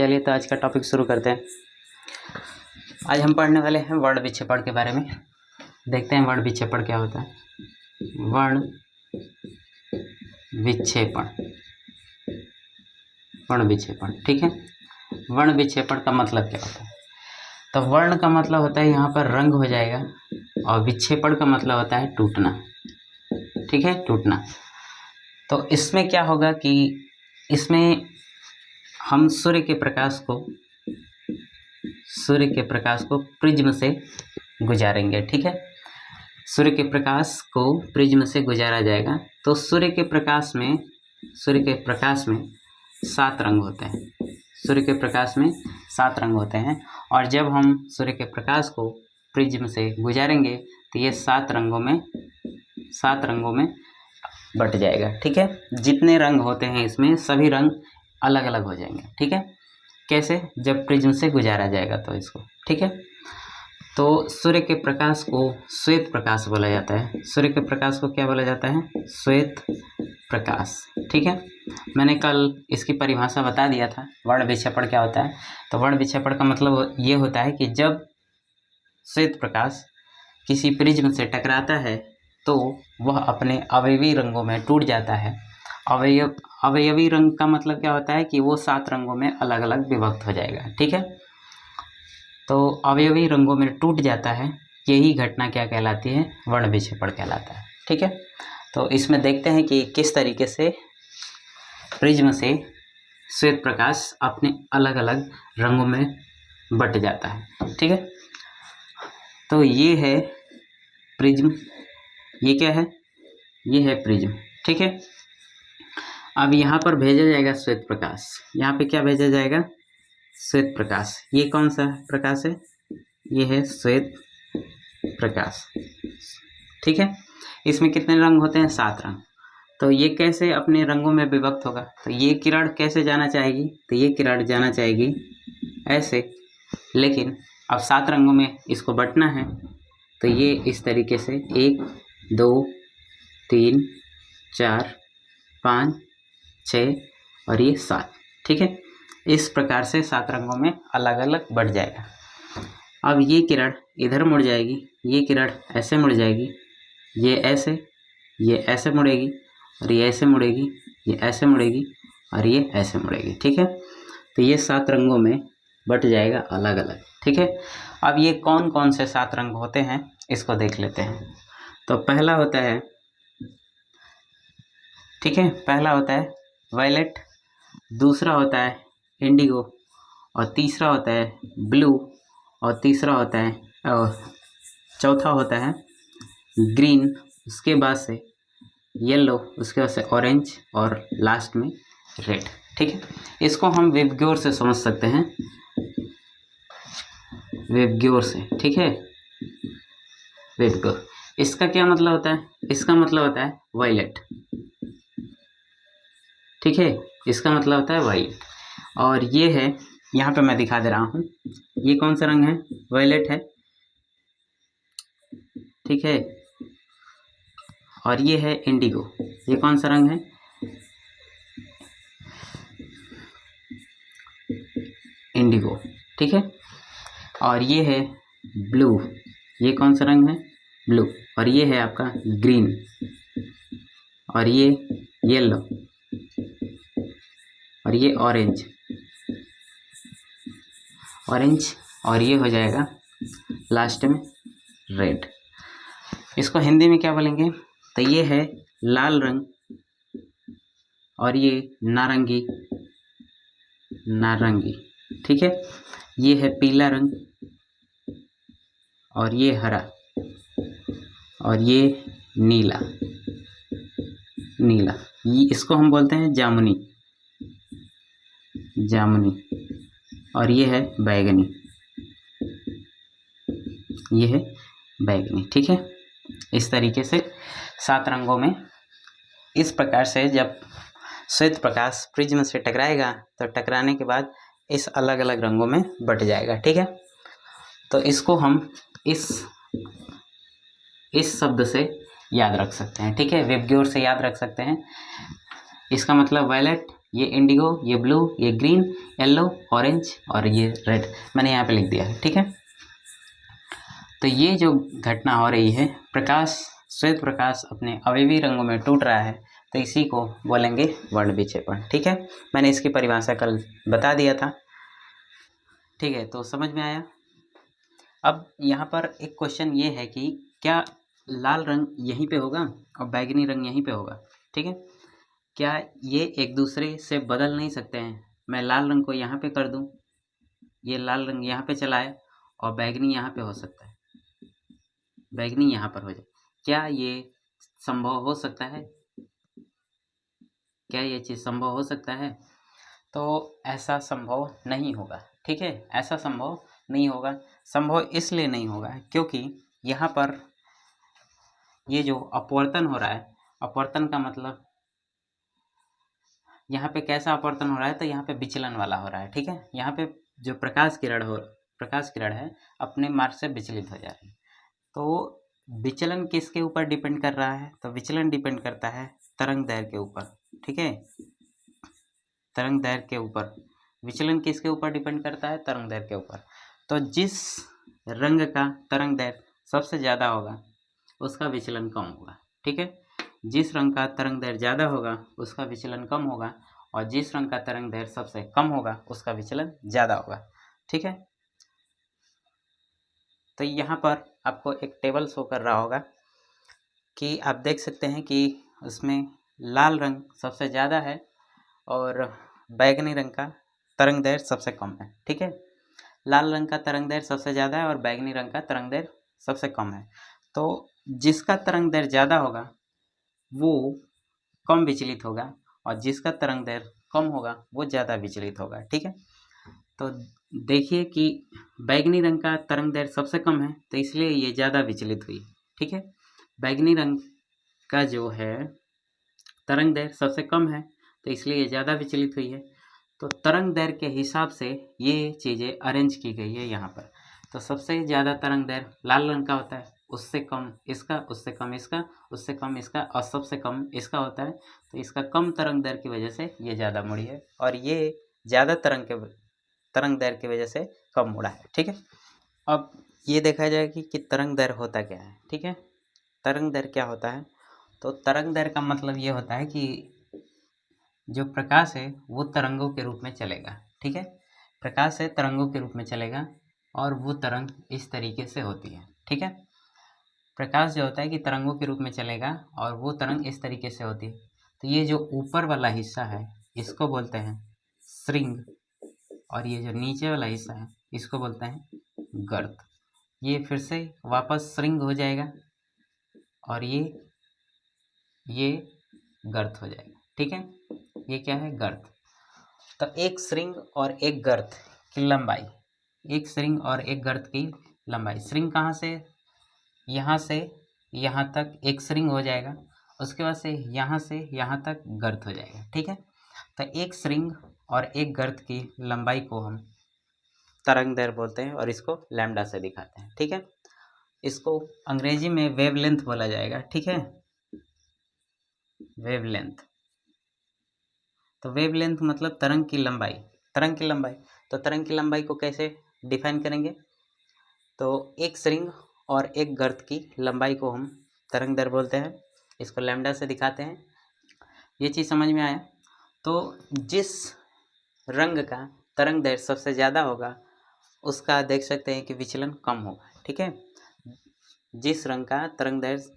चलिए तो आज का टॉपिक शुरू करते हैं। आज हम पढ़ने वाले हैं वर्ण विक्षेपण के बारे में। देखते हैं वर्ण विक्षेपण क्या होता है। वर्ण विक्षेपण, वर्ण विक्षेपण, ठीक है। वर्ण विक्षेपण का मतलब क्या होता है? तो वर्ण का मतलब होता है यहाँ पर रंग हो जाएगा, और विक्षेपण का मतलब होता है टूटना, ठीक है, टूटना। तो इसमें क्या होगा कि इसमें हम सूर्य के प्रकाश को प्रिज्म से गुजारेंगे, ठीक है। सूर्य के प्रकाश को प्रिज्म से गुजारा जाएगा। तो सूर्य के प्रकाश में 7 रंग होते हैं। सूर्य के प्रकाश में 7 रंग होते हैं, और जब हम सूर्य के प्रकाश को प्रिज्म से गुजारेंगे तो ये 7 रंगों में बट जाएगा, ठीक है। जितने रंग होते हैं इसमें सभी रंग अलग अलग हो जाएंगे, ठीक है। कैसे? जब प्रिज्म से गुजारा जाएगा तो इसको, ठीक है। तो सूर्य के प्रकाश को श्वेत प्रकाश बोला जाता है। सूर्य के प्रकाश को क्या बोला जाता है? श्वेत प्रकाश, ठीक है। मैंने कल इसकी परिभाषा बता दिया था, वर्ण विक्षेपण क्या होता है। तो वर्ण विक्षेपण का मतलब ये होता है कि जब श्वेत प्रकाश किसी प्रिज्म से टकराता है तो वह अपने अवयवी रंगों में टूट जाता है। अवयवी रंग का मतलब क्या होता है कि वो 7 रंगों में अलग अलग विभक्त हो जाएगा, ठीक है। तो अवयवी रंगों में टूट जाता है, यही घटना क्या कहलाती है? वर्ण विक्षेपण कहलाता है, ठीक है। तो इसमें देखते हैं कि किस तरीके से प्रिज्म से श्वेत प्रकाश अपने अलग अलग रंगों में बट जाता है, ठीक है। तो ये है प्रिज्म, ये क्या है? ये है प्रिज्म, ठीक है। अब यहाँ पर भेजा जाएगा श्वेत प्रकाश। यहाँ पे क्या भेजा जाएगा? श्वेत प्रकाश। ये कौन सा प्रकाश है? ये है श्वेत प्रकाश, ठीक है। इसमें कितने रंग होते हैं? 7 रंग। तो ये कैसे अपने रंगों में विभक्त होगा? तो ये किरण कैसे जाना चाहेगी? तो ये किरण जाना चाहेगी ऐसे, लेकिन अब 7 रंगों में इसको बंटना है। तो ये इस तरीके से 1 2 3 4 5 6 और ये 7, ठीक है। इस प्रकार से 7 रंगों में अलग अलग बट जाएगा। अब ये किरण इधर मुड़ जाएगी, ये किरण ऐसे मुड़ जाएगी, ये ऐसे मुड़ेगी, और ये ऐसे मुड़ेगी, ये ऐसे मुड़ेगी, और ये ऐसे मुड़ेगी, ठीक है। तो ये 7 रंगों में बट जाएगा अलग अलग, ठीक है। अब ये कौन कौन से 7 रंग होते हैं इसको देख लेते हैं। तो पहला होता है, ठीक है, पहला होता है वायलेट, दूसरा होता है इंडिगो, और तीसरा होता है ब्लू, और तीसरा होता है चौथा होता है ग्रीन, उसके बाद से येलो, उसके बाद से ऑरेंज, और लास्ट में रेड, ठीक है। इसको हम विबग्योर से समझ सकते हैं, विबग्योर से, ठीक है, विबग्योर। इसका क्या मतलब होता है? इसका मतलब होता है वायलेट, ठीक है, इसका मतलब होता है वायलेट। और ये है, यहाँ पे मैं दिखा दे रहा हूँ, ये कौन सा रंग है? वायलेट है, ठीक है। और ये है इंडिगो, ये कौन सा रंग है? इंडिगो, ठीक है। और ये है ब्लू, ये कौन सा रंग है? ब्लू। और ये है आपका ग्रीन, और ये येलो, और ये ऑरेंज, और ये हो जाएगा लास्ट में रेड। इसको हिंदी में क्या बोलेंगे? तो ये है लाल रंग, और ये नारंगी, ठीक है। ये है पीला रंग, और ये हरा, और ये नीला, ये इसको हम बोलते हैं जामुनी, और ये है बैगनी, ठीक है। इस तरीके से 7 रंगों में, इस प्रकार से जब श्वेत प्रकाश प्रिज्म से टकराएगा तो टकराने के बाद इस अलग अलग रंगों में बट जाएगा, ठीक है। तो इसको हम इस शब्द से याद रख सकते हैं, ठीक है, विबग्योर से याद रख सकते हैं। इसका मतलब वायलेट, ये इंडिगो, ये ब्लू, ये ग्रीन, येलो, ऑरेंज और ये रेड मैंने यहाँ पे लिख दिया है। ठीक है, तो ये जो घटना हो रही है, प्रकाश, श्वेत प्रकाश अपने अवयवी रंगों में टूट रहा है, तो इसी को बोलेंगे वर्ण विक्षेपण। ठीक है, मैंने इसकी परिभाषा कल बता दिया था। ठीक है, तो समझ में आया। अब यहाँ पर एक क्वेश्चन ये है कि क्या लाल रंग यहीं पे होगा और बैगनी रंग यहीं पे होगा? ठीक है, क्या ये एक दूसरे से बदल नहीं सकते हैं? मैं लाल रंग को यहाँ पे कर दूँ, ये लाल रंग यहाँ पे चला है और बैगनी यहाँ पे हो सकता है, बैगनी यहाँ पर हो जाए। क्या ये संभव हो सकता है? क्या ये चीज़ संभव हो सकता है? तो ऐसा संभव नहीं होगा। ठीक है, ऐसा संभव नहीं होगा। संभव इसलिए नहीं होगा क्योंकि यहाँ पर ये जो अपवर्तन हो रहा है, अपवर्तन का मतलब यहाँ पे कैसा अपवर्तन हो रहा है, तो यहाँ पे विचलन वाला हो रहा है। ठीक है, यहाँ पे जो प्रकाश किरण है अपने मार्ग से विचलित हो जा रही है। तो विचलन किसके ऊपर डिपेंड कर रहा है? तो विचलन डिपेंड करता है तरंग दैर्घ्य के ऊपर। ठीक है, तरंग दैर्घ्य के ऊपर। विचलन किसके ऊपर डिपेंड करता है? तरंग दैर्घ्य के ऊपर। तो जिस रंग का तरंग दैर्घ्य सबसे ज़्यादा होगा उसका विचलन कम होगा। ठीक है, जिस रंग का तरंग दैर्घ्य ज़्यादा होगा उसका विचलन कम होगा, और जिस रंग का तरंग दैर्घ्य सबसे कम होगा उसका विचलन ज़्यादा होगा। ठीक है, तो यहाँ पर आपको एक टेबल शो कर रहा होगा कि आप देख सकते हैं कि उसमें लाल रंग सबसे ज़्यादा है और बैगनी रंग का तरंग दैर्घ्य सबसे कम है। ठीक है, लाल रंग का तरंग दैर्घ्य सबसे ज़्यादा है और बैगनी रंग का तरंग दैर्घ्य सबसे कम है। तो जिसका तरंग दैर्घ्य ज़्यादा होगा वो कम विचलित होगा और जिसका तरंग दैर्घ्य कम होगा वो ज़्यादा विचलित होगा। ठीक है, तो देखिए कि बैगनी रंग का तरंग दैर्घ्य सबसे कम है तो इसलिए ये ज़्यादा विचलित हुई। ठीक है, बैगनी रंग का जो है तरंग दैर्घ्य सबसे कम है तो इसलिए ये ज़्यादा विचलित हुई है। तो तरंग दैर्घ्य के हिसाब से ये चीज़ें अरेंज की गई है यहाँ पर। तो सबसे ज़्यादा तरंग दैर्घ्य लाल रंग का होता है, उससे कम इसका, उससे कम इसका, उससे कम इसका और सबसे कम इसका होता है। तो इसका कम तरंग दैर्घ्य की वजह से ये ज़्यादा मुड़ी है और ये ज़्यादा तरंग दैर्घ्य की वजह से कम मुड़ा है। ठीक है, अब ये देखा जाए कि तरंग दैर्घ्य होता क्या है। ठीक है, तरंग दैर्घ्य क्या होता है? तो तरंग दैर्घ्य का मतलब ये होता है कि जो प्रकाश है वो तरंगों के रूप में चलेगा। ठीक है, प्रकाश है तरंगों के रूप में चलेगा और वो तरंग इस तरीके से होती है। ठीक है, प्रकाश जो होता है कि तरंगों के रूप में चलेगा और वो तरंग इस तरीके से होती है। तो ये जो ऊपर वाला हिस्सा है इसको बोलते हैं श्रृंग और ये जो नीचे वाला हिस्सा है इसको बोलते हैं गर्त। ये फिर से वापस श्रृंग हो जाएगा और ये गर्त हो जाएगा। ठीक है, ये क्या है? गर्त। तो एक श्रृंग और एक गर्त की लंबाई, एक श्रृंग और एक गर्त की लंबाई, श्रृंग कहाँ से यहाँ तक एक श्रृंग हो जाएगा, उसके बाद से यहाँ तक गर्त हो जाएगा। ठीक है, तो एक श्रृंग और एक गर्त की लंबाई को हम तरंग दैर्घ्य बोलते हैं और इसको लैम्डा से दिखाते हैं। ठीक है, इसको अंग्रेजी में वेवलेंथ बोला जाएगा। ठीक है, वेवलेंथ। तो वेवलेंथ मतलब तरंग की लंबाई। तरंग की लंबाई, तो तरंग की लंबाई को कैसे डिफाइन करेंगे? तो एक श्रृंग और एक गर्त की लंबाई को हम तरंग दैर्घ्य बोलते हैं, इसको लैम्डा से दिखाते हैं। ये चीज़ समझ में आया? तो जिस रंग का तरंग दैर्घ्य सबसे ज़्यादा होगा उसका देख सकते हैं कि विचलन कम होगा। ठीक है, जिस रंग का तरंग दैर्घ्य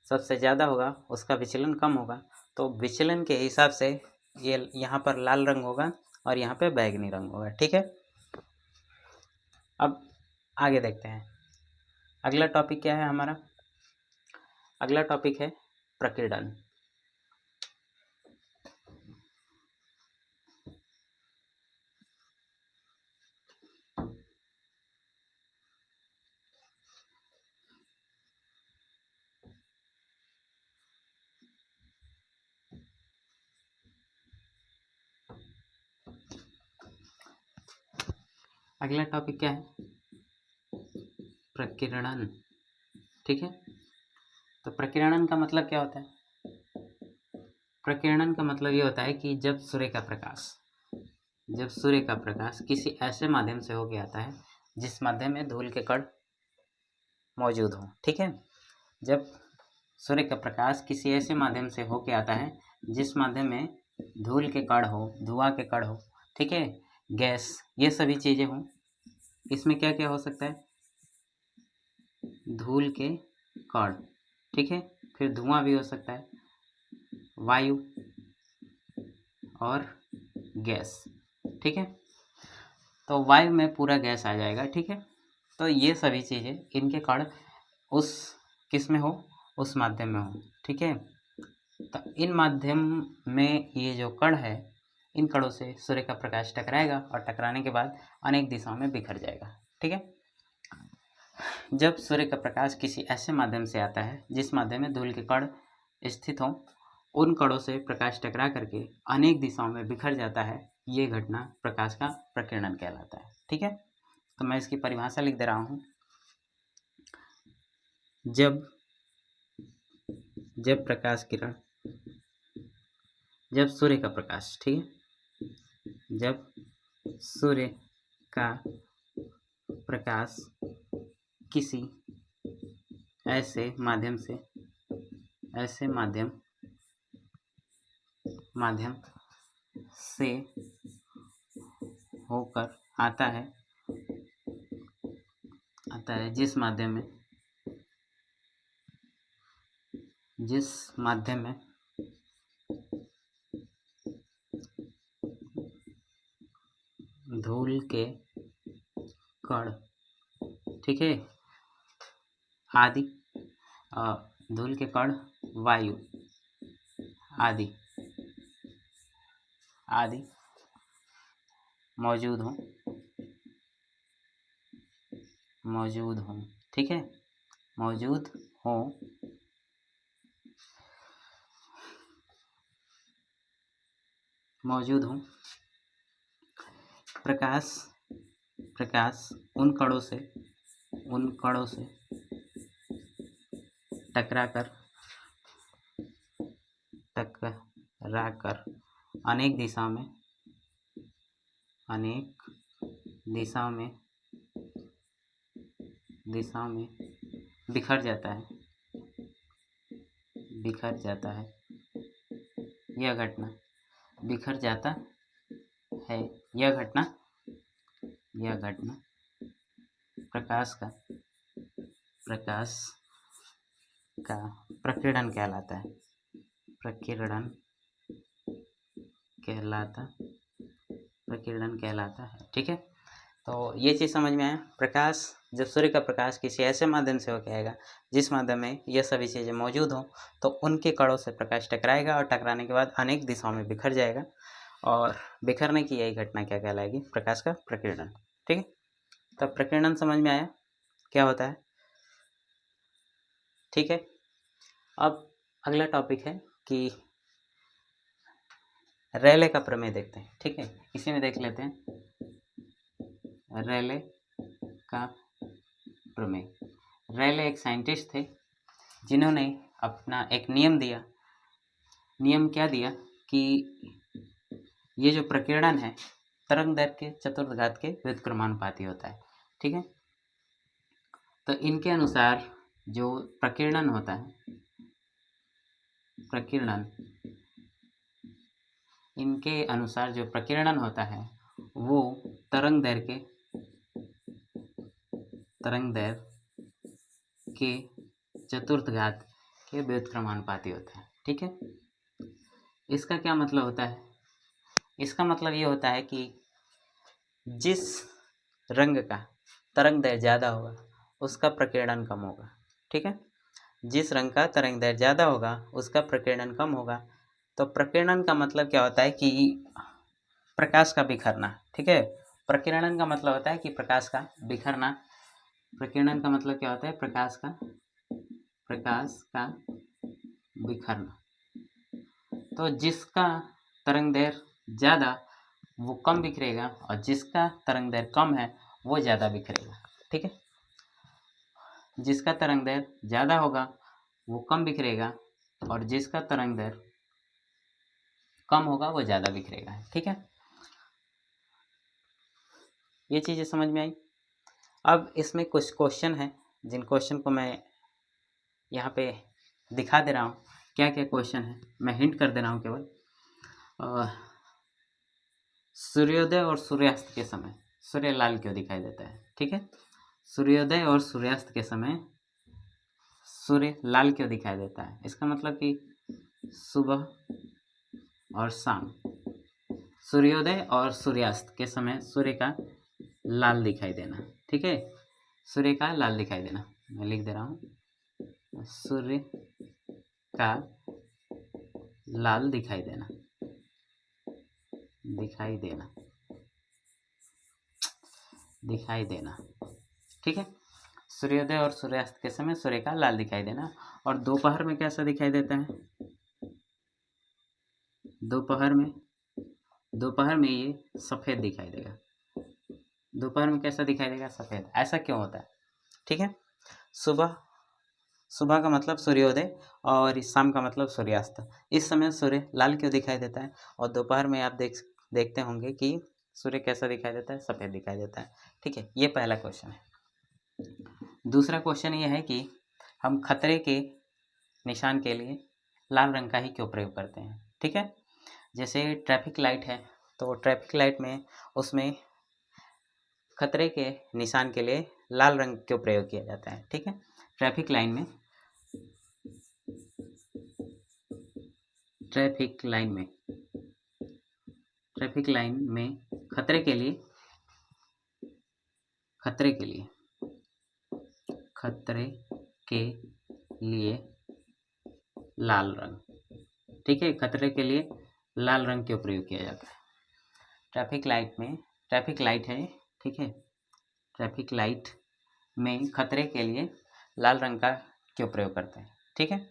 सबसे ज़्यादा होगा उसका विचलन कम होगा। तो विचलन के हिसाब से ये यहाँ पर लाल रंग होगा और यहाँ पे बैगनी रंग होगा। ठीक है, अब आगे देखते हैं अगला टॉपिक क्या है हमारा। अगला टॉपिक है प्रकीर्णन। अगला टॉपिक क्या है? प्रकीर्णन। ठीक है, तो प्रकीर्णन का मतलब क्या होता है? प्रकीर्णन का मतलब ये होता है कि जब सूर्य का प्रकाश किसी ऐसे माध्यम से होके आता है जिस माध्यम में धूल के कण मौजूद हो। ठीक है, जब सूर्य का प्रकाश किसी ऐसे माध्यम से होके आता है जिस माध्यम में धूल के कण हो, धुआं के कण हो, ठीक है, गैस, ये सभी चीज़ें हों। इसमें क्या क्या हो सकता है? धूल के कण, ठीक है, फिर धुआं भी हो सकता है, वायु और गैस। ठीक है, तो वायु में पूरा गैस आ जाएगा। ठीक है, तो ये सभी चीज़ें, इनके कण उस किस में हो, उस माध्यम में हो। ठीक है, तो इन माध्यम में ये जो कण है, इन कणों से सूर्य का प्रकाश टकराएगा और टकराने के बाद अनेक दिशाओं में बिखर जाएगा। ठीक है, जब सूर्य का प्रकाश किसी ऐसे माध्यम से आता है जिस माध्यम में धूल के कण स्थित हों, उन कणों से प्रकाश टकरा करके अनेक दिशाओं में बिखर जाता है, ये घटना प्रकाश का प्रकीर्णन कहलाता है। ठीक है, तो मैं इसकी परिभाषा लिख दे रहा हूँ। जब प्रकाश किरण, जब सूर्य का प्रकाश, ठीक है, जब सूर्य का प्रकाश किसी ऐसे माध्यम से होकर आता है जिस माध्यम में धूल के कण, ठीक है, आदि, धूल के कण, वायु आदि मौजूद हों। ठीक है, मौजूद हों, प्रकाश उन कणों से टकराकर अनेक दिशाओं में बिखर जाता है। यह घटना प्रकाश का प्रकीर्णन कहलाता है। प्रकीर्णन कहलाता है। ठीक है, तो ये चीज़ समझ में आया। प्रकाश, जब सूर्य का प्रकाश किसी ऐसे माध्यम से होकर आएगा जिस माध्यम में यह सभी चीज़ें मौजूद हों, तो उनके कणों से प्रकाश टकराएगा और टकराने के बाद अनेक दिशाओं में बिखर जाएगा, और बिखरने की यही घटना क्या कहलाएगी? प्रकाश का प्रकीर्णन। ठीक है, तो प्रकीर्णन समझ में आया क्या होता है? ठीक है, अब अगला टॉपिक है कि रेले का प्रमेय देखते हैं। ठीक है, इसी में देख लेते हैं रेले का प्रमेय। रेले एक साइंटिस्ट थे जिन्होंने अपना एक नियम दिया। नियम क्या दिया कि ये जो प्रकीर्णन है तरंग दैर्घ्य के चतुर्थघात के व्युत्क्रमानुपाती होता है। ठीक है, तो इनके अनुसार जो प्रकीर्णन होता है, इनके अनुसार जो प्रकीर्णन होता है वो तरंग दैर्घ्य के चतुर्थघात के व्युत्क्रमानुपाती होता है। ठीक है, इसका क्या मतलब होता है? इसका मतलब ये होता है कि जिस रंग का तरंग दैर्घ्य ज़्यादा होगा उसका प्रकीर्णन कम होगा। ठीक है, जिस रंग का तरंग दैर्घ्य ज़्यादा होगा उसका प्रकीर्णन कम होगा। तो प्रकीर्णन का मतलब क्या होता है कि प्रकाश का बिखरना। ठीक है, प्रकीर्णन का मतलब होता है कि प्रकाश का बिखरना। प्रकीर्णन का मतलब क्या होता है? प्रकाश का बिखरना। तो जिसका तरंग दैर्घ्य ज़्यादा वो कम बिखरेगा और जिसका तरंग दैर्घ्य कम है वो ज़्यादा बिखरेगा। ठीक है, जिसका तरंग दैर्घ्य ज़्यादा होगा वो कम बिखरेगा और जिसका तरंग दैर्घ्य कम होगा वो ज़्यादा बिखरेगा। ठीक है, ये चीज़ें समझ में आई। अब इसमें कुछ क्वेश्चन हैं जिन क्वेश्चन को मैं यहाँ पे दिखा दे रहा हूँ। क्या क्या क्वेश्चन है मैं हिंट कर दे रहा हूँ केवल। सूर्योदय और सूर्यास्त के समय सूर्य लाल क्यों दिखाई देता है? ठीक है, सूर्योदय और सूर्यास्त के समय सूर्य लाल क्यों दिखाई देता है? इसका मतलब कि सुबह और शाम, सूर्योदय और सूर्यास्त के समय सूर्य का लाल दिखाई देना। ठीक है, सूर्य का लाल दिखाई देना, मैं लिख दे रहा हूँ, सूर्य का लाल दिखाई देना, दिखाई देना, दिखाई देना। ठीक है, सूर्योदय और सूर्यास्त के समय सूर्य का लाल दिखाई देना। और दोपहर में कैसा दिखाई देता है? दोपहर में ये सफ़ेद दिखाई देगा। दोपहर में कैसा दिखाई देगा? सफ़ेद। ऐसा क्यों होता है? ठीक है, सुबह का मतलब सूर्योदय और शाम का मतलब सूर्यास्त। इस समय सूर्य लाल क्यों दिखाई देता है? और दोपहर में आप देखते होंगे कि सूर्य कैसा दिखाई देता है? सफ़ेद दिखाई देता है। ठीक है, ये पहला क्वेश्चन है। दूसरा क्वेश्चन ये है कि हम खतरे के निशान के लिए लाल रंग का ही क्यों प्रयोग करते हैं? ठीक है, जैसे ट्रैफिक लाइट है तो ट्रैफिक लाइट में उसमें खतरे के निशान के लिए लाल रंग क्यों प्रयोग किया जाता है? ठीक है, ट्रैफिक लाइन में खतरे के लिए लाल रंग, ठीक है, खतरे के लिए लाल रंग क्यों प्रयोग किया जाता है? ट्रैफिक लाइट है, ठीक है, ट्रैफिक लाइट में खतरे के लिए लाल रंग का क्यों प्रयोग करते हैं? ठीक है,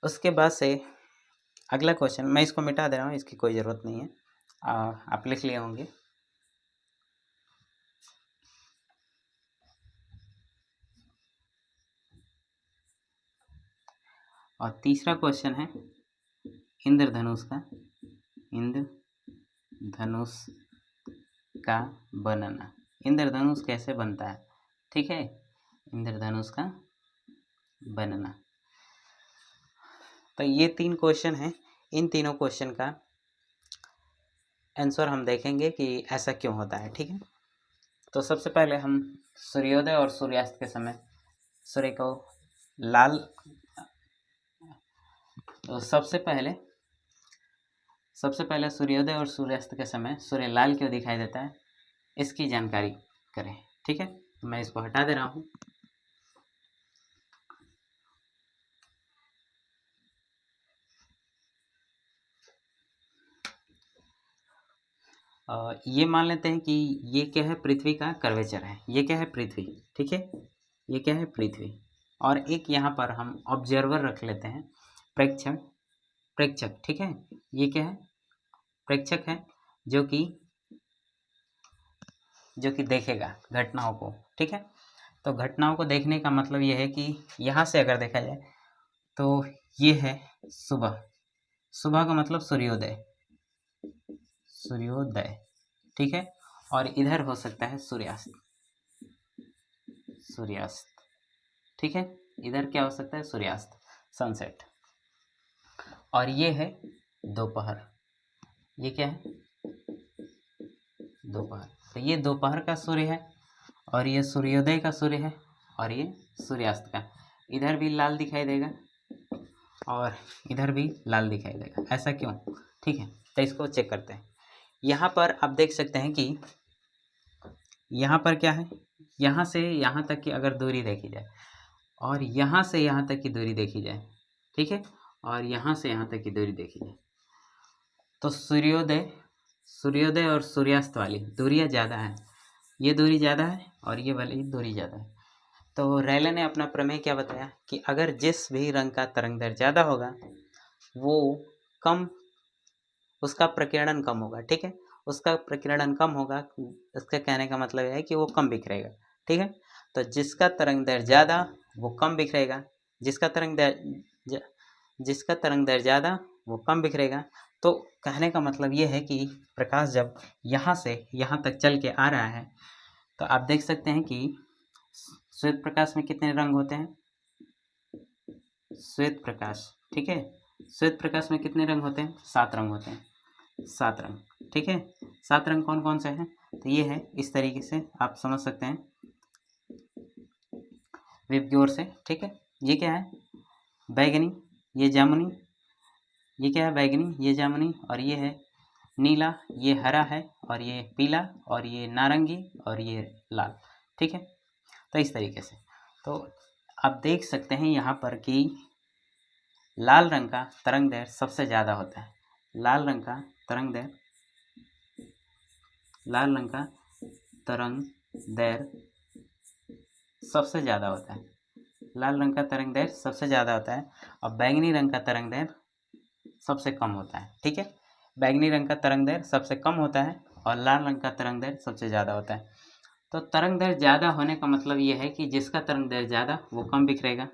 उसके बाद से अगला क्वेश्चन, मैं इसको मिटा दे रहा हूँ, इसकी कोई ज़रूरत नहीं है, आप लिख लिए होंगे। और तीसरा क्वेश्चन है इंद्रधनुष का बनना। इंद्रधनुष कैसे बनता है? ठीक है, इंद्रधनुष का बनना। तो ये 3 क्वेश्चन हैं। इन तीनों क्वेश्चन का आंसर हम देखेंगे कि ऐसा क्यों होता है। ठीक है, तो सबसे पहले हम सूर्योदय और सूर्यास्त के समय सूर्य को लाल, तो सबसे पहले सूर्योदय और सूर्यास्त के समय सूर्य लाल क्यों दिखाई देता है, इसकी जानकारी करें। ठीक है, तो मैं इसको हटा दे रहा हूँ। ये मान लेते हैं कि ये क्या है? पृथ्वी का कर्वेचर है। ये क्या है? पृथ्वी। ठीक है, ये क्या है? पृथ्वी। और एक यहाँ पर हम ऑब्जर्वर रख लेते हैं, प्रेक्षक। ठीक है, ये क्या है? प्रेक्षक है जो कि देखेगा घटनाओं को। ठीक है, तो घटनाओं को देखने का मतलब ये है कि यहाँ से अगर देखा जाए तो ये है सुबह का मतलब सूर्योदय। ठीक है, और इधर हो सकता है सूर्यास्त। ठीक है, इधर क्या हो सकता है? सूर्यास्त, सनसेट। और ये है दोपहर। ये क्या है? दोपहर। तो ये दोपहर का सूर्य है और ये सूर्योदय का सूर्य है और ये सूर्यास्त का। इधर भी लाल दिखाई देगा और इधर भी लाल दिखाई देगा। ऐसा क्यों? ठीक है, तो इसको चेक करते हैं। यहाँ पर आप देख सकते हैं कि यहाँ पर क्या है? यहाँ से यहाँ तक की अगर दूरी देखी जाए और यहाँ से यहाँ तक की दूरी देखी जाए, ठीक है, और यहाँ से यहाँ तक की दूरी देखी जाए, तो सूर्योदय और सूर्यास्त वाली दूरियाँ ज़्यादा हैं। ये दूरी ज़्यादा है और ये वाली दूरी ज़्यादा है। तो रेले ने अपना प्रमेय क्या बताया कि अगर जिस भी रंग का तरंगदैर्घ्य ज़्यादा होगा वो कम, उसका प्रकीर्णन कम होगा। ठीक है, उसका प्रकीर्णन कम होगा, इसका कहने का मतलब है कि वो कम बिखरेगा। ठीक है, तो जिसका तरंगदैर्घ्य ज़्यादा वो कम बिखरेगा, जिसका तरंगदैर्घ्य ज़्यादा वो कम बिखरेगा। तो कहने का मतलब ये है कि प्रकाश जब यहाँ से यहाँ तक चल के आ रहा है तो आप देख सकते हैं कि श्वेत प्रकाश में कितने रंग होते हैं, श्वेत प्रकाश, ठीक है, श्वेत प्रकाश में कितने रंग होते हैं, 7 रंग होते हैं, 7 रंग, ठीक है। 7 रंग कौन कौन से हैं, तो ये है, इस तरीके से आप समझ सकते हैं वेब की ओर से, ठीक है। ये क्या है, बैगनी, ये जामुनी, ये क्या है, बैगनी, ये जामुनी, और ये है नीला, ये हरा है, और ये पीला, और ये नारंगी, और ये लाल, ठीक है। तो इस तरीके से तो आप देख सकते हैं यहाँ पर कि लाल रंग का तरंग दैर्घ्य सबसे ज़्यादा होता है, लाल रंग का तरंग दैर्घ्य सबसे ज़्यादा होता है, लाल रंग का तरंग दैर्घ्य सबसे ज़्यादा होता है, और बैंगनी रंग का तरंग दैर्घ्य सबसे कम होता है, ठीक है। बैंगनी रंग का तरंग दैर्घ्य सबसे कम होता है और लाल रंग का तरंग दैर्घ्य सबसे ज़्यादा होता है। तो तरंग दैर्घ्य ज़्यादा होने का मतलब ये है कि जिसका तरंग दैर्घ्य ज़्यादा वो कम बिखरेगा।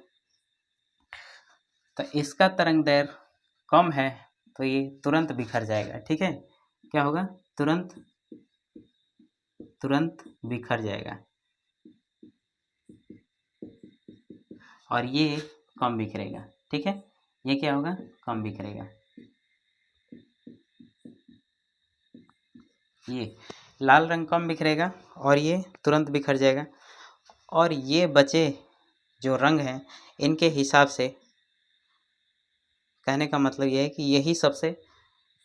तो इसका तरंग दैर्घ्य कम है तो ये तुरंत बिखर जाएगा, ठीक है। क्या होगा, तुरंत बिखर जाएगा, और ये कम बिखरेगा, ठीक है। ये क्या होगा, कम बिखरेगा। ये लाल रंग कम बिखरेगा और ये तुरंत बिखर जाएगा, और ये बचे जो रंग हैं इनके हिसाब से कहने का मतलब ये है कि यही सबसे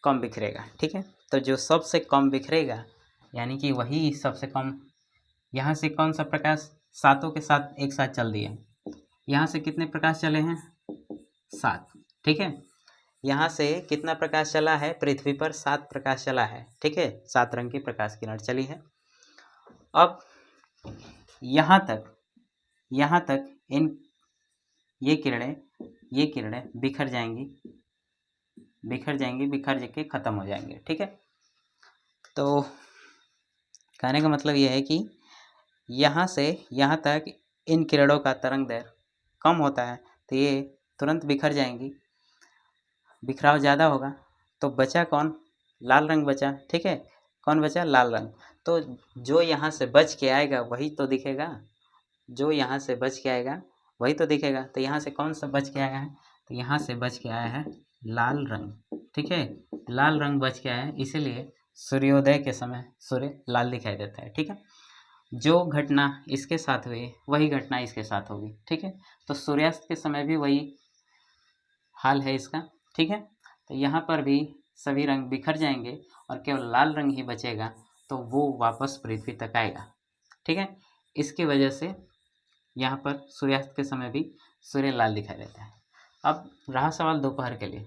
कम बिखरेगा, ठीक है। तो जो सबसे कम बिखरेगा यानी कि वही सबसे कम, यहाँ से कौन सा प्रकाश सातों के साथ एक साथ चल दिए, यहाँ से कितने प्रकाश चले हैं, 7, ठीक है। यहाँ से कितना प्रकाश चला है, पृथ्वी पर 7 प्रकाश चला है, ठीक है, 7 रंग की प्रकाश किरण चली है। अब यहाँ तक ये किरणें बिखर जाएंगी, बिखर के ख़त्म हो जाएंगे, ठीक है। तो कहने का मतलब ये है कि यहाँ से यहाँ तक इन किरणों का तरंग दैर्घ्य कम होता है तो ये तुरंत बिखर जाएंगी, बिखराव ज़्यादा होगा। तो बचा कौन, लाल रंग बचा, ठीक है। कौन बचा, लाल रंग। तो जो यहाँ से बच के आएगा वही तो दिखेगा, जो यहाँ से बच के आएगा वही तो दिखेगा। तो यहाँ से कौन सा बच के आया है, तो यहाँ से बच के आया है लाल रंग, ठीक है। लाल रंग बच के आया है, इसीलिए सूर्योदय के समय सूर्य लाल दिखाई देता है, ठीक है। जो घटना इसके साथ हुई वही घटना इसके साथ होगी, ठीक है। तो सूर्यास्त के समय भी वही हाल है इसका, ठीक है। तो यहाँ पर भी सभी रंग बिखर जाएंगे और केवल लाल रंग ही बचेगा, तो वो वापस पृथ्वी तक आएगा, ठीक है। इसकी वजह से यहाँ पर सूर्यास्त के समय भी सूर्य लाल दिखाई देता है। अब रहा सवाल दोपहर के लिए,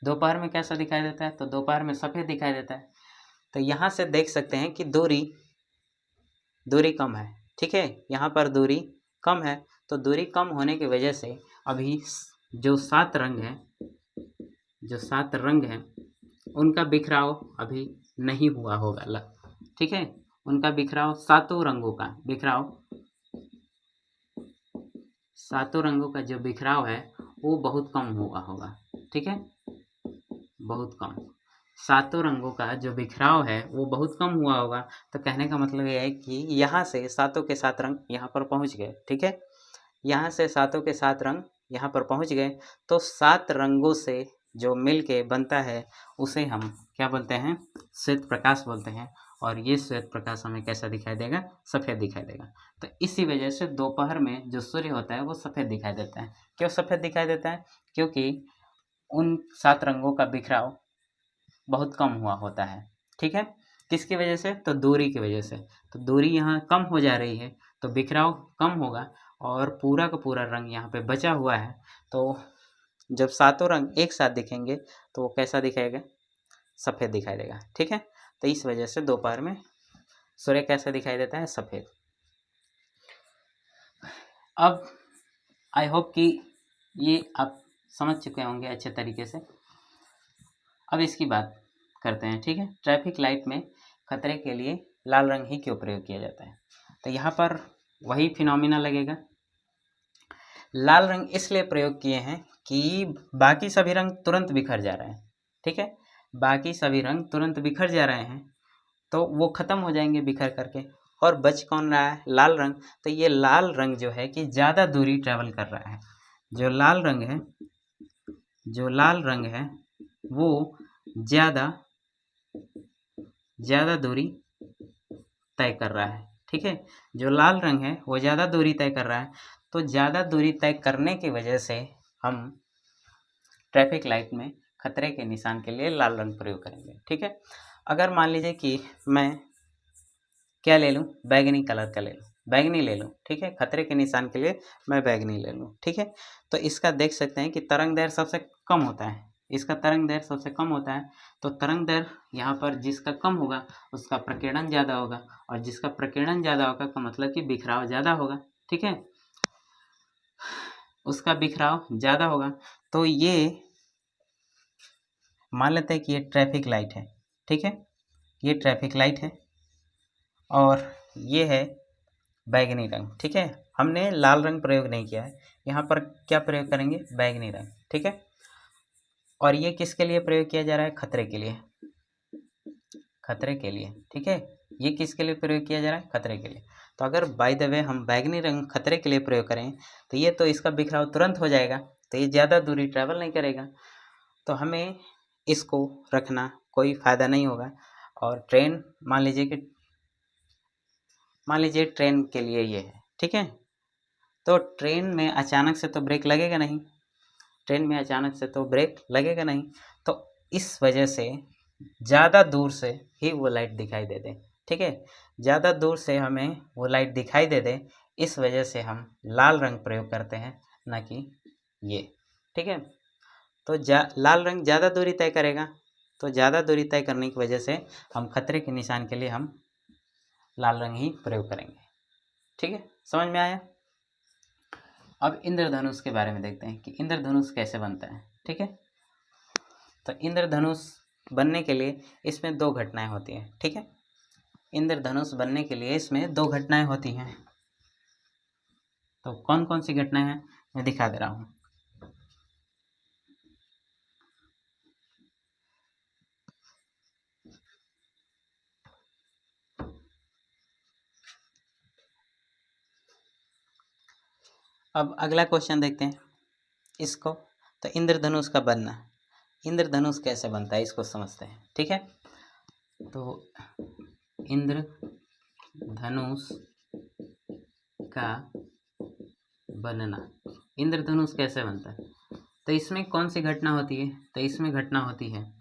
दोपहर में कैसा दिखाई देता है, तो दोपहर में सफ़ेद दिखाई देता है। तो यहाँ से देख सकते हैं कि दूरी कम है, ठीक है। यहाँ पर दूरी कम है, तो दूरी कम होने की वजह से अभी जो 7 रंग हैं उनका बिखराव अभी नहीं हुआ होगा, ठीक है। उनका बिखराव, सातों रंगों का जो बिखराव है वो बहुत कम हुआ होगा, ठीक है, बहुत कम। सातों रंगों का जो बिखराव है वो बहुत कम हुआ होगा। तो कहने का मतलब ये है कि यहाँ से सातों के 7 रंग यहाँ पर पहुँच गए, ठीक है। यहाँ से सातों के 7 रंग यहाँ पर पहुँच गए, तो 7 रंगों से जो मिल के बनता है उसे हम क्या बोलते हैं, श्वेत प्रकाश बोलते हैं। और ये श्वेत प्रकाश हमें कैसा दिखाई देगा, सफ़ेद दिखाई देगा। तो इसी वजह से दोपहर में जो सूर्य होता है वो सफ़ेद दिखाई देता है। क्यों सफ़ेद दिखाई देता है, क्योंकि उन 7 रंगों का बिखराव बहुत कम हुआ होता है, ठीक है। किसकी वजह से, तो दूरी की वजह से। तो दूरी यहाँ कम हो जा रही है तो बिखराव कम होगा, और पूरा का पूरा रंग यहाँ पे बचा हुआ है। तो जब सातों रंग एक साथ दिखेंगे तो वो कैसा दिखाएगा, सफ़ेद दिखाई देगा, ठीक है। तो इस वजह से दोपहर में सूर्य कैसा दिखाई देता है, सफ़ेद। अब आई होप कि ये आप समझ चुके होंगे अच्छे तरीके से। अब इसकी बात करते हैं, ठीक है। ट्रैफिक लाइट में खतरे के लिए लाल रंग ही क्यों प्रयोग किया जाता है, तो यहाँ पर वही फिनोमिना लगेगा। लाल रंग इसलिए प्रयोग किए हैं कि बाकी सभी रंग तुरंत बिखर जा रहे हैं, ठीक है, बाकी सभी रंग तुरंत बिखर जा रहे हैं, तो वो ख़त्म हो जाएंगे बिखर करके, और बच कौन रहा है, लाल रंग। तो ये लाल रंग जो है कि ज़्यादा दूरी ट्रैवल कर रहा है, जो लाल रंग है वो ज़्यादा दूरी तय कर रहा है, ठीक है, जो लाल रंग है वो ज़्यादा दूरी तय कर रहा है। तो ज़्यादा दूरी तय करने की वजह से हम ट्रैफिक लाइट में खतरे के निशान के लिए लाल रंग प्रयोग करेंगे, ठीक है। अगर मान लीजिए कि मैं क्या ले लूँ, बैगनी कलर का ले लूँ, बैगनी ले लूँ, ठीक है, खतरे के निशान के लिए मैं बैगनी ले लूँ, ठीक है। तो इसका देख सकते हैं कि तरंग दैर्ध्य सबसे कम होता है, इसका तरंग दैर्ध्य सबसे कम होता है। तो तरंग दैर्ध्य यहाँ पर जिसका कम होगा उसका प्रकीर्णन ज़्यादा होगा, और जिसका प्रकीर्णन ज़्यादा होगा का मतलब कि बिखराव ज़्यादा होगा, ठीक है, उसका बिखराव ज़्यादा होगा। तो ये मान लेते हैं कि ये ट्रैफिक लाइट है, ठीक है, ये ट्रैफिक लाइट है और ये है बैगनी रंग, ठीक है। हमने लाल रंग प्रयोग नहीं किया है, यहाँ पर क्या प्रयोग करेंगे, बैगनी रंग, ठीक है। और ये किसके लिए प्रयोग किया जा रहा है, खतरे के लिए, खतरे के लिए, ठीक है, ये किसके लिए प्रयोग किया जा रहा है, खतरे के लिए। तो अगर बाय द वे हम बैगनी रंग खतरे के लिए प्रयोग करें तो ये तो इसका बिखराव तुरंत हो जाएगा, तो ये ज़्यादा दूरी ट्रैवल नहीं करेगा, तो हमें इसको रखना कोई फ़ायदा नहीं होगा। और ट्रेन मान लीजिए ट्रेन के लिए ये है, ठीक है, तो ट्रेन में अचानक से तो ब्रेक लगेगा नहीं, ट्रेन में अचानक से तो ब्रेक लगेगा नहीं, तो इस वजह से ज़्यादा दूर से ही वो लाइट दिखाई दे दे, ठीक है, ज़्यादा दूर से हमें वो लाइट दिखाई दे दे, इस वजह से हम लाल रंग प्रयोग करते हैं, ना कि ये, ठीक है। तो लाल रंग ज़्यादा दूरी तय करेगा, तो ज़्यादा दूरी तय करने की वजह से हम खतरे के निशान के लिए हम लाल रंग ही प्रयोग करेंगे, ठीक है, समझ में आया। अब इंद्रधनुष के बारे में देखते हैं कि इंद्रधनुष कैसे बनता है, ठीक है। तो इंद्रधनुष बनने के लिए इसमें दो घटनाएं होती हैं, ठीक है, इंद्रधनुष बनने के लिए इसमें दो घटनाएं होती हैं। तो कौन कौन सी घटनाएं हैं मैं दिखा दे रहा हूँ। अब अगला क्वेश्चन देखते हैं इसको। तो इंद्रधनुष का बनना, इंद्रधनुष कैसे बनता है इसको समझते हैं, ठीक है। तो इंद्रधनुष का बनना, इंद्रधनुष कैसे बनता है, तो इसमें कौन सी घटना होती है, तो इसमें घटना होती है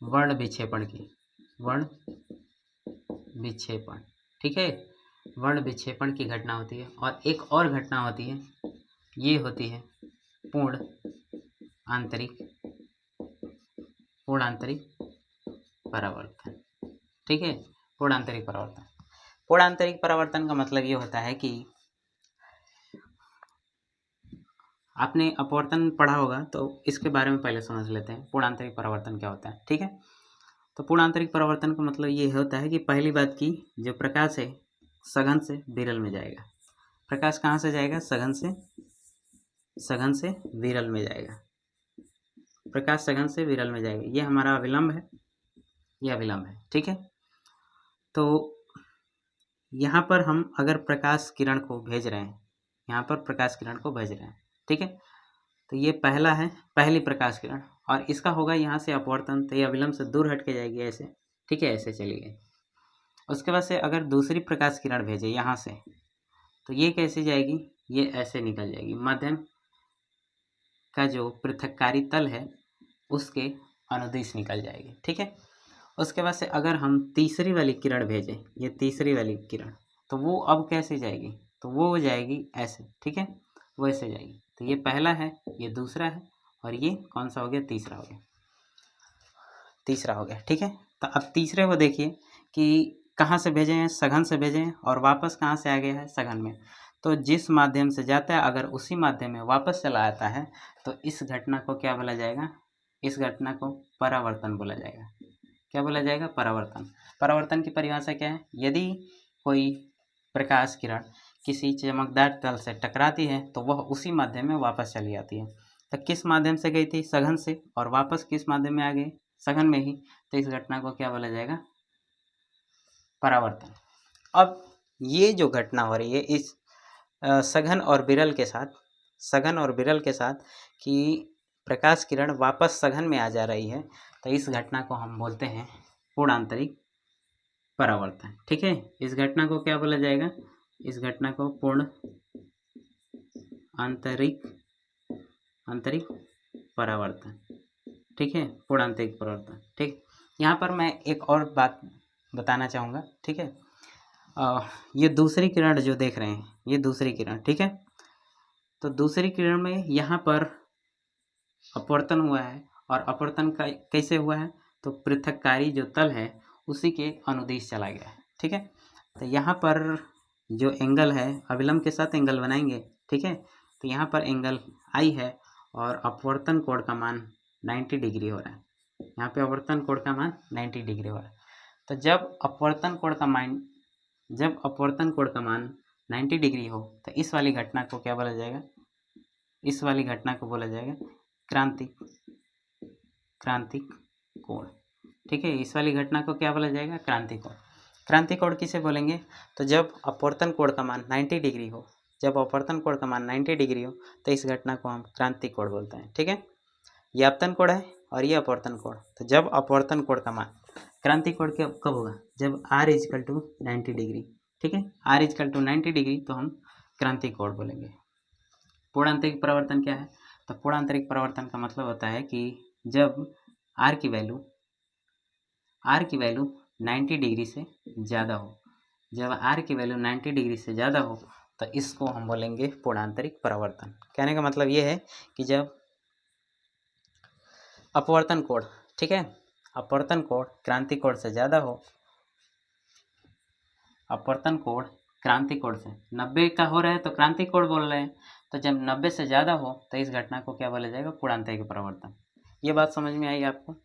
वर्ण विक्षेपण की, वर्ण विक्षेपण, ठीक है, वर्ण विक्षेपण की घटना होती है। और एक और घटना होती है, ये होती है पूर्ण आंतरिक परावर्तन, ठीक है, पूर्ण आंतरिक परावर्तन। पूर्ण आंतरिक परावर्तन का मतलब ये होता है कि आपने अपवर्तन पढ़ा होगा, तो इसके बारे में पहले समझ लेते हैं पूर्ण आंतरिक परावर्तन क्या होता है, ठीक है। तो पूर्ण आंतरिक परावर्तन का मतलब ये होता है कि पहली बात की जो प्रकाश है सघन से विरल में जाएगा, प्रकाश कहाँ से जाएगा, सघन से विरल में जाएगा, प्रकाश सघन से विरल में जाएगा, ये हमारा अविलंब है, ये अविलंब है, ठीक है। तो यहाँ पर हम अगर प्रकाश किरण को भेज रहे हैं, यहाँ पर प्रकाश किरण को भेज रहे हैं, ठीक है, तो ये पहला है, पहली प्रकाश किरण, और इसका होगा यहाँ से अपवर्तन, तो ये अविलंब से दूर हट के जाएगी ऐसे, ठीक है, ऐसे चली गई। उसके बाद से अगर दूसरी प्रकाश किरण भेजे यहाँ से, तो ये कैसे जाएगी, ये ऐसे निकल जाएगी, माध्यम का जो पृथक्कारी तल है उसके अनुदिश निकल जाएगी, ठीक है। उसके बाद से अगर हम तीसरी वाली किरण भेजें, ये तीसरी वाली किरण, तो वो अब कैसे जाएगी, तो वो जाएगी ऐसे, ठीक है, वो ऐसे जाएगी। तो ये पहला है, ये दूसरा है, और ये कौन सा हो गया, तीसरा हो गया, तीसरा हो गया, ठीक है। तो अब तीसरे को देखिए कि कहाँ से भेजे हैं, सघन से भेजे हैं, और वापस कहाँ से आ गया है, सघन में। तो जिस माध्यम से जाता है अगर उसी माध्यम में वापस चला आता है तो इस घटना को क्या बोला जाएगा, इस घटना को परावर्तन बोला जाएगा। क्या बोला जाएगा, परावर्तन। परावर्तन की परिभाषा क्या है, यदि कोई प्रकाश किरण किसी चमकदार तल से टकराती है तो वह उसी माध्यम में वापस चली जाती है। तो किस माध्यम से गई थी? सघन से, और वापस किस माध्यम में आ गई? सघन में ही। तो इस घटना को क्या बोला जाएगा? परावर्तन। अब ये जो घटना हो रही है इस सघन और विरल के साथ कि प्रकाश किरण वापस सघन में आ जा रही है, तो इस घटना को हम बोलते हैं पूर्ण आंतरिक परावर्तन। ठीक है, इस घटना को क्या बोला जाएगा? इस घटना को पूर्ण आंतरिक परावर्तन। ठीक है, पूर्ण आंतरिक परावर्तन। ठीक, यहाँ पर मैं एक और बात बताना चाहूँगा। ठीक है, ये दूसरी किरण जो देख रहे हैं, ये दूसरी किरण, ठीक है, तो दूसरी किरण में यहाँ पर अपवर्तन हुआ है, और अपवर्तन का कैसे हुआ है? तो पृथक्कारी जो तल है उसी के अनुदिश चला गया है। ठीक है, तो यहाँ पर जो एंगल है, अभिलंब के साथ एंगल बनाएंगे। ठीक है, तो यहाँ पर एंगल आई है और अपवर्तन कोण का मान 90 डिग्री हो रहा है। यहाँ पे अपवर्तन कोण का मान 90 डिग्री हो रहा है। तो जब अपवर्तन कोण का मान 90 डिग्री हो तो इस वाली घटना को क्या बोला जाएगा? इस वाली घटना को बोला जाएगा क्रांतिक कोण। ठीक है, इस वाली घटना को क्या बोला जाएगा? क्रांतिक कोण। क्रांतिक कोण किसे बोलेंगे? तो जब अपवर्तन कोण का मान 90 डिग्री हो, तो इस घटना को हम क्रांतिक कोण बोलते हैं। ठीक है, ये आपतन कोण है और ये अपवर्तन कोण। तो जब अपवर्तन कोण का मान, क्रांतिक कोण कब होगा? जब r इजकल टू 90 डिग्री। ठीक है, r इजकल टू 90 डिग्री, तो हम क्रांतिक कोण बोलेंगे। पूर्ण आंतरिक परावर्तन क्या है? तो पूर्ण आंतरिक परावर्तन का मतलब होता है कि जब r की वैल्यू 90 डिग्री से ज़्यादा हो, जब r की वैल्यू 90 डिग्री से ज़्यादा हो तो इसको हम बोलेंगे पूर्ण आंतरिक परावर्तन। कहने का मतलब ये है कि जब अपवर्तन कोण, ठीक है, अपवर्तन कोण क्रांतिक कोण से ज़्यादा हो, अपवर्तन कोण क्रांतिक कोण से 90 का हो रहा है तो क्रांतिक कोण बोल रहे हैं, तो जब 90 से ज़्यादा हो तो इस घटना को क्या बोला जाएगा? पूर्ण आंतरिक परावर्तन। ये बात समझ में आई आपको?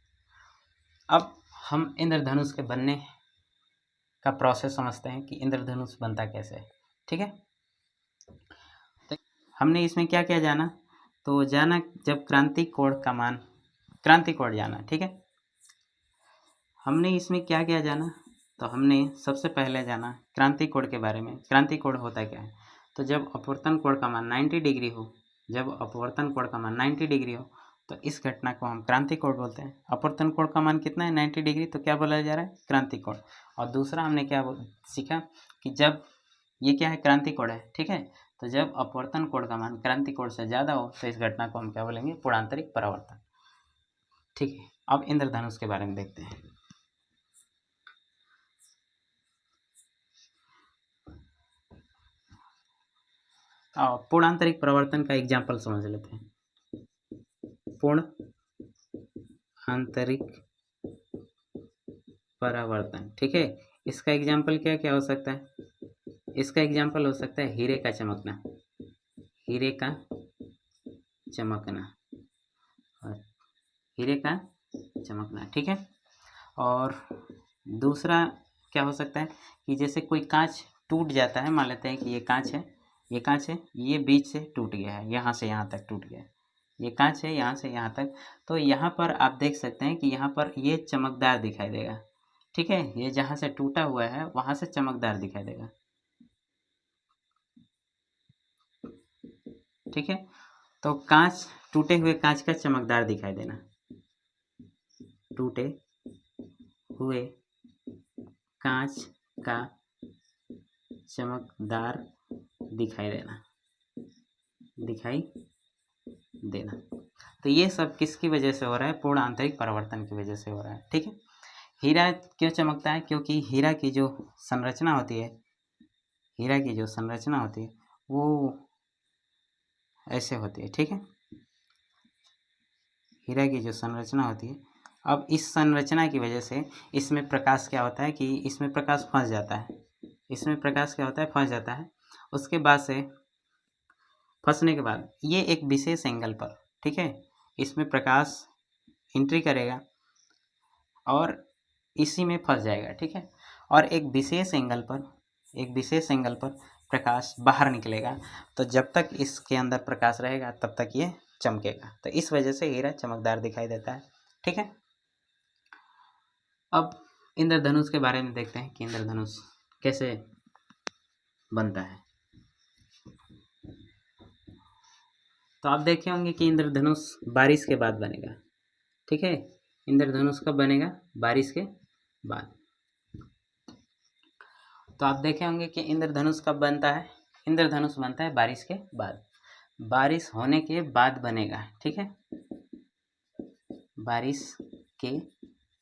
अब हम इंद्रधनुष के बनने का प्रोसेस समझते हैं कि इंद्रधनुष बनता कैसे है। ठीक है, तो हमने इसमें क्या क्या जाना? तो जाना जब क्रांतिक कोण का मान, क्रांतिक कोण जाना। ठीक है, हमने इसमें क्या क्या जाना? तो हमने सबसे पहले जाना क्रांतिक कोण के बारे में। क्रांतिक कोण होता क्या है? तो जब अपवर्तन कोण का मान 90 डिग्री हो, तो इस घटना को हम क्रांतिक कोण बोलते हैं। अपवर्तन कोण का मान कितना है? 90 डिग्री, तो क्या बोला जा रहा है? क्रांतिक कोण। और दूसरा हमने क्या सीखा कि जब ये क्या है? क्रांतिक कोण है। ठीक है, तो जब अपवर्तन कोण का मान क्रांतिक कोण से ज़्यादा हो तो इस घटना को हम क्या बोलेंगे? पूर्ण आंतरिक परावर्तन। ठीक है, अब इंद्रधनुष के बारे में देखते हैं। पूर्ण आंतरिक परावर्तन का एग्जाम्पल समझ लेते हैं। पूर्ण आंतरिक परावर्तन, ठीक है, इसका एग्जाम्पल क्या क्या हो सकता है? इसका एग्जाम्पल हो सकता है हीरे का चमकना, हीरे का चमकना। ठीक है, और दूसरा क्या हो सकता है कि जैसे कोई कांच टूट जाता है, मान लेते हैं कि ये कांच है, ये बीच से टूट गया है, यहाँ से यहाँ तक टूट गया है, ये कांच है यहाँ से यहाँ तक, तो यहाँ पर आप देख सकते हैं कि यहाँ पर ये चमकदार दिखाई देगा। ठीक है, ये जहाँ से टूटा हुआ है वहाँ से चमकदार दिखाई देगा। ठीक है, तो कांच, टूटे हुए कांच का चमकदार दिखाई देना, टूटे हुए कांच का चमकदार दिखाई देना। तो ये सब किसकी वजह से हो रहा है? पूर्ण आंतरिक परावर्तन की वजह से हो रहा है। ठीक है, हीरा क्यों चमकता है? क्योंकि हीरा की जो संरचना होती है, वो ऐसे होती है। ठीक है, हीरा की जो संरचना होती है, अब इस संरचना की वजह से इसमें प्रकाश क्या होता है कि इसमें प्रकाश फंस जाता है। उसके बाद से फंसने के बाद ये एक विशेष एंगल पर, ठीक है, इसमें प्रकाश एंट्री करेगा और इसी में फंस जाएगा। ठीक है, और एक विशेष एंगल पर प्रकाश बाहर निकलेगा। तो जब तक इसके अंदर प्रकाश रहेगा तब तक ये चमकेगा। तो इस वजह से हीरा चमकदार दिखाई देता है। ठीक है, अब इंद्रधनुष के बारे में देखते हैं कि इंद्रधनुष कैसे बनता है। तो आप देखे होंगे कि इंद्रधनुष बारिश के बाद बनेगा। ठीक है, इंद्रधनुष कब बनेगा? बारिश के बाद। तो आप देखे होंगे कि इंद्रधनुष कब बनता है? इंद्रधनुष बनता है बारिश के बाद, बारिश होने के बाद बनेगा। ठीक है, बारिश के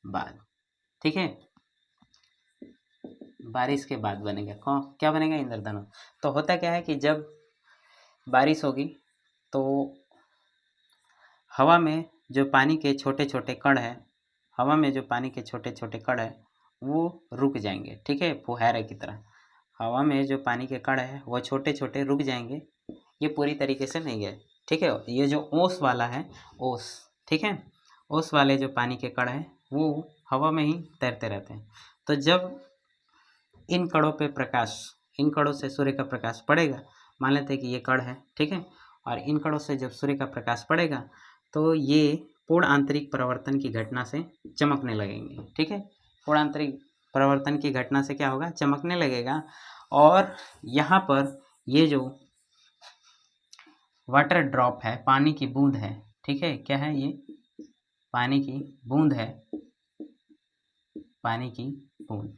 बाद। ठीक है, बारिश के बाद बनेगा। कौन क्या बनेगा? इंद्रधनुष। तो होता क्या है कि जब बारिश होगी तो हवा में जो पानी के छोटे छोटे कण है, हवा में जो पानी के छोटे छोटे कण है वो रुक जाएंगे। ठीक है, फुहारे की तरह हवा में जो पानी के कण है वो छोटे छोटे रुक जाएंगे। ये पूरी तरीके से नहीं गए। ठीक है, ये जो ओस वाला है, ओस, ठीक है, ओस वाले जो पानी के कण है वो हवा में ही तैरते रहते हैं। तो जब इन कणों पे प्रकाश, इन कणों से सूर्य का प्रकाश पड़ेगा, मान लेते हैं कि ये कण है। ठीक है, और इन कणों से जब सूर्य का प्रकाश पड़ेगा तो ये पूर्ण आंतरिक परिवर्तन की घटना से चमकने लगेंगे। ठीक है, पूर्ण आंतरिक परिवर्तन की घटना से क्या होगा? चमकने लगेगा। और यहाँ पर ये जो वाटर ड्रॉप है, पानी की बूंद है, ठीक है, क्या है ये? पानी की बूंद है, पानी की बूंद।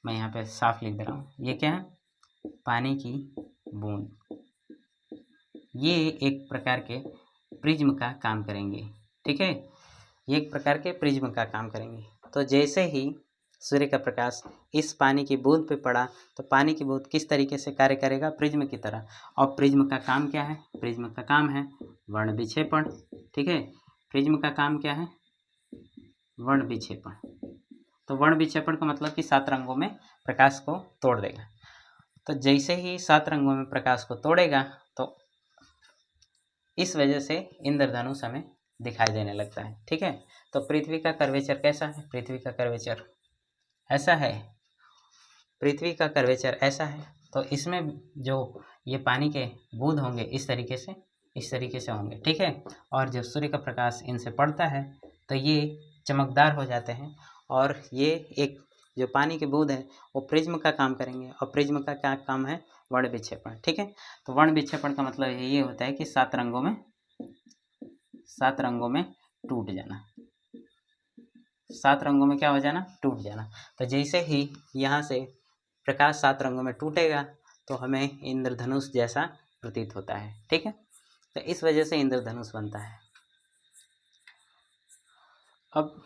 मैं यहाँ पे साफ लिख दे रहा हूँ, ये क्या है? पानी की बूंद। ये एक प्रकार के प्रिज्म का काम करेंगे। ठीक है, ये एक प्रकार के प्रिज्म का काम करेंगे। तो जैसे ही सूर्य का प्रकाश इस पानी की बूंद पे पड़ा तो पानी की बूंद किस तरीके से कार्य करेगा? प्रिज्म की तरह। और प्रिज्म का काम क्या है? प्रिज्म का काम है वर्ण विक्षेपण। ठीक है, प्रिज्म का काम क्या है? वर्ण विक्षेपण। तो वर्ण विक्षेपण का मतलब कि 7 रंगों में प्रकाश को तोड़ देगा। तो जैसे ही 7 रंगों में प्रकाश को तोड़ेगा तो इस वजह से इंद्रधनुष हमें दिखाई देने लगता है। ठीक है, तो पृथ्वी का कर्वेचर कैसा है? पृथ्वी का कर्वेचर ऐसा है, पृथ्वी का कर्वेचर ऐसा है। तो इसमें जो ये पानी के बूंद होंगे इस तरीके से होंगे। ठीक है, और जब सूर्य का प्रकाश इनसे पड़ता है तो ये चमकदार हो जाते हैं। और ये एक जो पानी की बूंद है वो प्रिज्म का काम करेंगे। और प्रिज्म का क्या काम है? वर्ण विक्षेपण। ठीक है, तो वर्ण विक्षेपण का मतलब ये होता है कि 7 रंगों में टूट जाना। 7 रंगों में क्या हो जाना? टूट जाना। तो जैसे ही यहाँ से प्रकाश 7 रंगों में टूटेगा तो हमें इंद्रधनुष जैसा प्रतीत होता है। ठीक है, तो इस वजह से इंद्रधनुष बनता है। अब